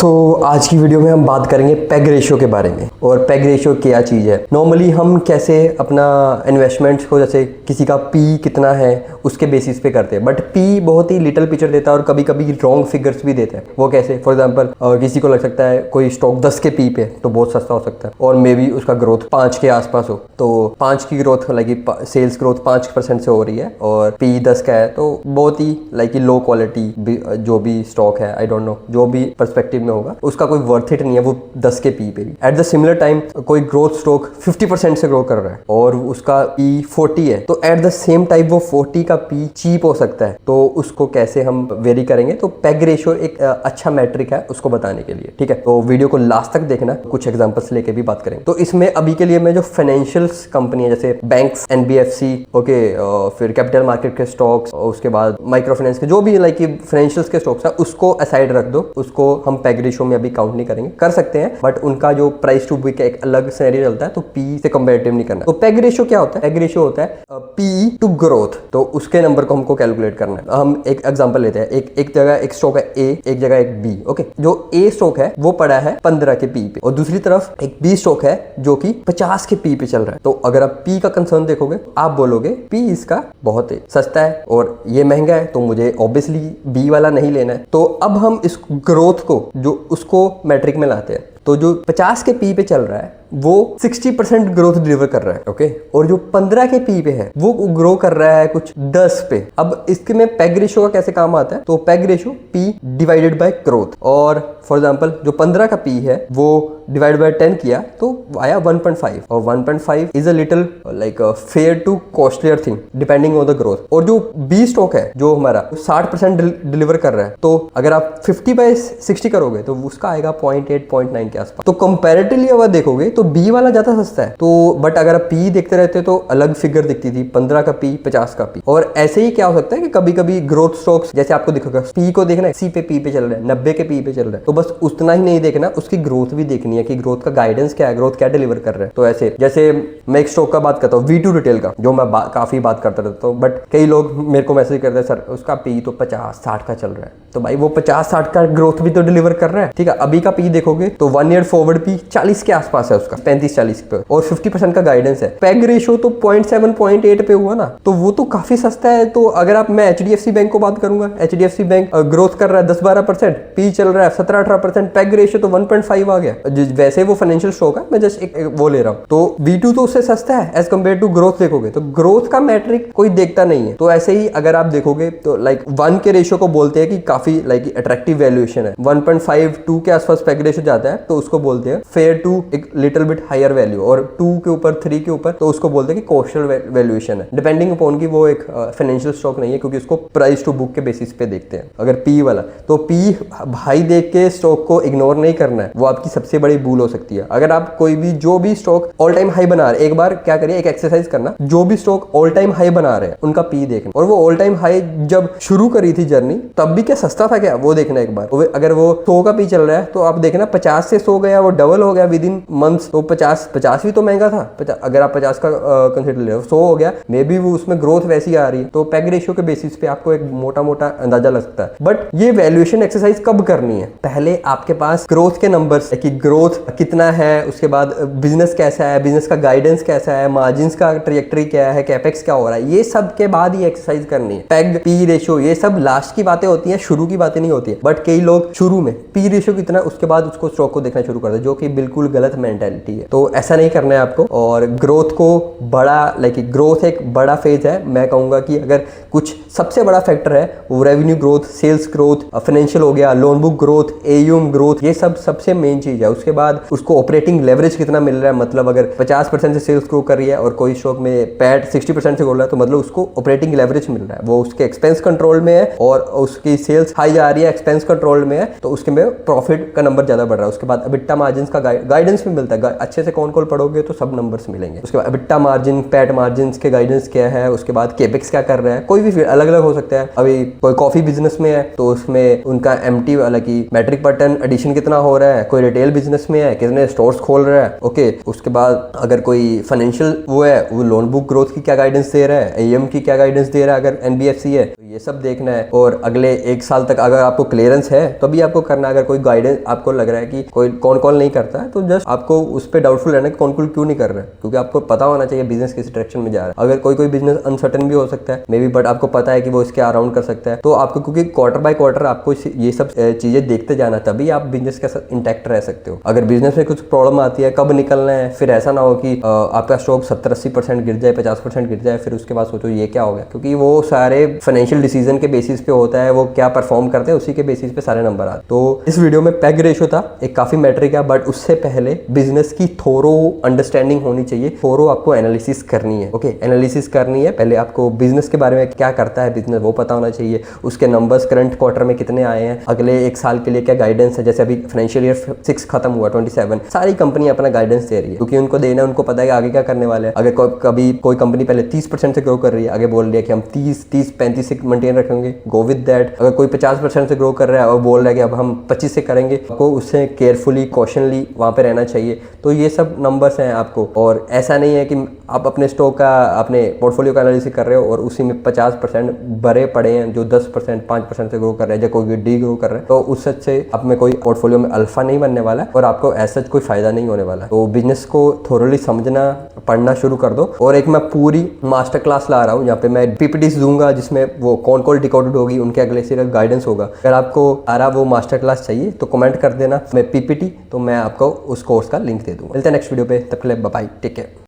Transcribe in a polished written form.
आज की वीडियो में हम बात करेंगे पेग रेशियो के बारे में। और पेग रेशियो क्या चीज़ है। नॉर्मली हम कैसे अपना इन्वेस्टमेंट्स को, जैसे किसी का पी कितना है उसके बेसिस पे करते हैं, बट पी बहुत ही लिटिल पिक्चर देता है और कभी कभी रॉन्ग फिगर्स भी देता है। वो कैसे, फॉर एग्जांपल किसी को लग सकता है कोई स्टॉक 10 के पी पे तो बहुत सस्ता हो सकता है और मे बी उसका ग्रोथ 5 के आसपास हो, तो 5 की ग्रोथ लाइक सेल्स ग्रोथ 5% से हो रही है और पी 10 का है, तो बहुत ही लाइक लो क्वालिटी जो भी स्टॉक है, आई डोंट नो, जो भी पर्सपेक्टिव में होगा उसका कोई वर्थ इट नहीं है वो 10 के पी पे भी। एट द सिमिलर टाइम कोई ग्रोथ स्टॉक 50% से ग्रो कर रहा है और उसका पी 40 है, तो एट द सेम टाइम वो 40 का पी चीप हो सकता है। तो उसको कैसे हम वेरी करेंगे, तो पेग रेशियो एक अच्छा मैट्रिक है उसको बताने के लिए, ठीक है। तो वीडियो को लास्ट तक देखना, कुछ एग्जांपल्स लेके भी बात करेंगे। तो इसमें अभी के लिए मैं जो फाइनेंशियल्स कंपनी है जैसे बैंक्स, एनबीएफसी, ओके, फिर कैपिटल मार्केट के स्टॉक्स, उसके बाद माइक्रो फाइनेंस के जो भी लाइक फाइनेंशियल्स के स्टॉक्स है उसको असाइड रख दो, उसको हम पेग रेशियो में अभी काउंट नहीं करेंगे। कर सकते हैं बट उनका जो प्राइस टू बुक एक अलग सिनेरियो चलता है, तो पी से कंपैरेटिव नहीं करना। तो पेग रेशियो क्या होता है? पेग रेशियो होता है पी टू ग्रोथ, तो उसके नंबर को हमको कैलकुलेट करना है। हम एक एग्जांपल लेते हैं, एक जगह एक स्टॉक है ए, एक जगह एक बी, ओके। जो ए स्टॉक है वो पड़ा है 15 के पी पे और दूसरी तरफ एक बी स्टॉक है जो कि 50 के पी पे चल रहा है। तो अगर आप पी का कंसर्न देखोगे आप बोलोगे पी इसका बहुत सस्ता है और ये महंगा है, तो मुझे ऑब्वियसली बी वाला नहीं लेना है। तो अब हम इस ग्रोथ को जो उसको मैट्रिक में लाते हैं, तो जो 50 के पी पे चल रहा है वो 60% ग्रोथ डिलीवर कर रहा है, ओके। और जो 15 के पी पे है वो ग्रो कर रहा है कुछ 10 पे। अब इसके में पेग रेशियो का कैसे काम आता है, तो peg ratio P divided by growth, और फॉर एग्जांपल जो 15 का पी है वो डिवाइड बाय 10 किया तो आया 1.5, और 1.5 is a little like fair to costlier thing depending on the growth. और जो बी स्टॉक है जो हमारा 60% डिलीवर कर रहा है, तो अगर आप 50/60 करोगे तो उसका आएगा 0.8 0.9 के आसपास। तो कंपैरेटिवली अगर देखोगे तो बी वाला ज्यादा सस्ता है। तो बट अगर आप पी देखते रहते तो अलग फिगर दिखती थी, 15 का पी 50 का पी। और ऐसे ही क्या हो सकता है कि कभी कभी ग्रोथ स्टॉक्स जैसे आपको दिखेगा पी को देखना है 80 पे पी पे चल रहा है, 90 के पी पे चल रहा है, तो बस उतना ही नहीं देखना, उसकी ग्रोथ भी देखनी है कि ग्रोथ का गाइडेंस क्या है, ग्रोथ क्या डिलीवर कर रहा है। तो ऐसे जैसे मैं एक स्टॉक का बात करता हूँ V2 रिटेल का, जो मैं काफी बात करता रहता हूँ, बट कई लोग मेरे को मैसेज करते हैं सर उसका पी तो 50-60 का चल रहा है। तो भाई वो 50-60 का ग्रोथ भी तो डिलीवर कर रहा है, ठीक है। अभी का पी देखोगे तो 1 ईयर फॉरवर्ड पी 40 के आसपास है उसका, 35-40 पे, और 50% का गाइडेंस है। पेग रेशियो तो 0.7 0.8 पे हुआ ना, तो वो तो काफी सस्ता है। तो अगर आप, मैं HDFC बैंक को बात करूंगा, HDFC बैंक ग्रोथ कर रहा है 10-12%, पी चल रहा है 17-18%, पेग रेशियो तो 1.5 आ गया। वैसे वो फाइनेंशियल स्टॉक है, मैं जस्ट एक वो ले रहा हूँ। तो V2 तो उससे सस्ता है एज कम्पेयर टू ग्रोथ। देखोगे तो ग्रोथ का मैट्रिक कोई देखता नहीं है। तो ऐसे ही अगर आप देखोगे तो लाइक 1 के रेशियो को बोलते हैं कि काफी लाइक अट्रैक्टिव वैल्यूएशन है। 1.5-2 के आसपास पेग रेशियो जाता है तो उसको बोलते हैं फेयर टू एक लिटिल बिट हायर वैल्यू, और 2 के ऊपर 3 के ऊपर तो उसको बोलते हैं कि कॉस्टल वैल्यूएशन है। डिपेंडिंग अपॉन की वो एक फाइनेंशियल स्टॉक नहीं है, क्योंकि उसको प्राइस टू बुक के बेसिस पे देखते हैं। अगर पी वाला, तो पी भाई देख के स्टॉक को इग्नोर नहीं करना है, वो आपकी सबसे बड़ी भूल हो सकती है। अगर आप कोई भी जो भी स्टॉक ऑल टाइम हाई बना रहे, एक बार क्या करिए, एक एक्सरसाइज करना, जो भी स्टॉक ऑल टाइम हाई बना रहे हैं उनका पी देखना, और वो ऑल टाइम हाई जब शुरू करी थी जर्नी तब भी क्या सस्ता था क्या, वो देखना एक बार। अगर वो 100 का पी चल रहा है तो आप देखना 50 से 100 गया, वो डबल हो गया विद इन मंथ्स। तो 50 भी तो महंगा था, अगर आप 50 का कंसिडर ले रहे हो, 100 हो गया, मे बी वो उसमें ग्रोथ वैसी आ रही है। तो पेग रेशियो के बेसिस पे आपको एक मोटा मोटा अंदाजा लग सकता है। बट ये वैल्यूएशन एक्सरसाइज कब करनी है, पहले आपके पास ग्रोथ के नंबर्स कि ग्रोथ कितना है, उसके बाद बिजनेस कैसा है, बिजनेस का गाइडेंस कैसा है, मार्जिन्स का ट्रैजेक्टरी क्या है, कैपेक्स क्या हो रहा है, ये सब के बाद ही एक्सरसाइज करनी है। पेग, पी रेशियो, ये सब लास्ट की बातें होती हैं, शुरू की बातें नहीं होती है। बट कई लोग शुरू में पी रेशियो कितना, उसके बाद उसको स्टॉक को देखना शुरू करते हैं, जो कि बिल्कुल गलत मेंटालिटी है। तो ऐसा नहीं करना है आपको। और ग्रोथ को बड़ा लाइक ग्रोथ एक बड़ा फेज है। मैं कहूंगा कि अगर कुछ सबसे बड़ा फैक्टर है वो revenue growth, sales growth, financial हो गया, loan book growth, AUM growth, ये सब सबसे मेन चीज है। उसके बाद उसको ऑपरेटिंग लेवरेज कितना मिल रहा है, मतलब अगर 50% से सेल्स ग्रो कर रही है और कोई स्टॉक में पैट 60% से हो रहा है, तो मतलब उसको ऑपरेटिंग लेवरेज मिल रहा है, वो उसके एक्सपेंस कंट्रोल में है और उसकी सेल्स हाई आ रही है, एक्सपेंस कंट्रोल में है, तो उसके में प्रॉफिट का नंबर ज्यादा बढ़ रहा है। उसके बाद EBITDA मार्जिन का गाइडेंस भी मिलता है, अगर अच्छे से कौन कॉल पढ़ोगे तो सब नंबर्स मिलेंगे। उसके बाद EBITDA मार्जिन, पैट मार्जिन के गाइडेंस क्या है, उसके बाद केपेक्स क्या कर रहा है, कोई भी अलग अलग हो सकता है। अभी कोई कॉफी बिजनेस में है तो उसमें उनका MT वाला की मैट्रिक पर टन एडिशन कितना हो रहा है, कोई रिटेल बिजनेस में है कितने स्टोर्स खोल रहा है। ओके, उसके बाद अगर कोई फाइनेंशियल वो है, वो लोन बुक ग्रोथ की क्या गाइडेंस दे रहा है, AUM की क्या गाइडेंस दे रहा है अगर NBFC है, तो ये सब देखना है। और अगले 1 साल तक अगर आपको क्लियरेंस है तो भी आपको करना है। अगर कोई गाइडेंस आपको लग रहा है कि कोई कौन कॉल नहीं करता है तो जस्ट आपको उस पर डाउटफुल रहना कि कौन कॉल क्यों नहीं कर रहा है, क्योंकि आपको पता होना चाहिए बिजनेस किस डायरेक्शन में जा रहा है। अगर कोई बिजनेस अनसर्टेन भी हो सकता है मे बी, बट आपको पता है कि वो इसके अराउंड कर सकता है, तो आपको क्योंकि क्वार्टर बाय क्वार्टर आपको ये सब चीजें देखते जाना, तभी आप बिजनेस के साथ इंटैक्ट रह सकते हो। अगर बिजनेस में कुछ प्रॉब्लम आती है, कब निकलना है, फिर ऐसा ना हो कि आपका स्टॉक 70-80% गिर जाए, 50% गिर जाए, फिर उसके बाद सोचो ये क्या हो गया, क्योंकि वो सारे फाइनेंशियल डिसीजन के बेसिस पे होता है, वो क्या परफॉर्म करते हैं उसी के बेसिस पे सारे नंबर आते। तो इस वीडियो में पैग रेशियो था, एक काफी मैट्रिक है, बट उससे पहले बिजनेस की थोरो अंडरस्टैंडिंग होनी चाहिए, थोरो आपको एनालिसिस करनी है। ओके, एनालिसिस करनी है, पहले आपको बिजनेस के बारे में क्या करता है बिजनेस वो पता होना चाहिए, उसके नंबर्स करंट क्वार्टर में कितने आए हैं, अगले 1 साल के लिए क्या गाइडेंस है। जैसे अभी फाइनेंशियल ईयर 6 खत्म हुआ, 27 सारी कंपनी अपना गाइडेंस दे रही है, क्योंकि उनको देना है, उनको पता है कि आगे क्या करने वाले हैं। अगर कभी कोई कंपनी पहले 30% से ग्रो कर रही है, आगे बोल रही है कि हम 30-35 से मेंटेन रखेंगे, गो विद दैट। अगर कोई 50% से ग्रो कर रहा है और बोल रहा है कि अब हम 25 से करेंगे, आपको उससे केयरफुली कॉशनली वहाँ पे रहना चाहिए। तो ये सब नंबर्स हैं आपको, और ऐसा नहीं है कि आप अपने स्टॉक का, अपने पोर्टफोलियो का एनालिसिस कर रहे हो और उसी में 50% भरे पड़े हैं जो 10% 5% से ग्रो कर रहे हैं, या कोई डी ग्रो कर रहे हैं, तो उस सच से आप में कोई पोर्टफोलियो में अल्फा नहीं बनने वाला और आपको ऐसा कोई फायदा नहीं होने वाला। तो बिजनेस को थोरली समझना, पढ़ना शुरू कर दो। और एक मैं पूरी मास्टर क्लास ला रहा हूँ जहाँ पे मैं PPTs दूंगा, जिसमें वो कौन कॉल डिकोडेड होगी, उनके अगले सिर्फ गाइडेंस होगा। अगर आपको सारा वो मास्टर क्लास चाहिए तो कमेंट कर देना मैं PPT, तो मैं आपको उस कोर्स का लिंक दे दूंगा। मिलते हैं नेक्स्ट वीडियो पे, तब तक के लिए बाय बाय, टेक केयर।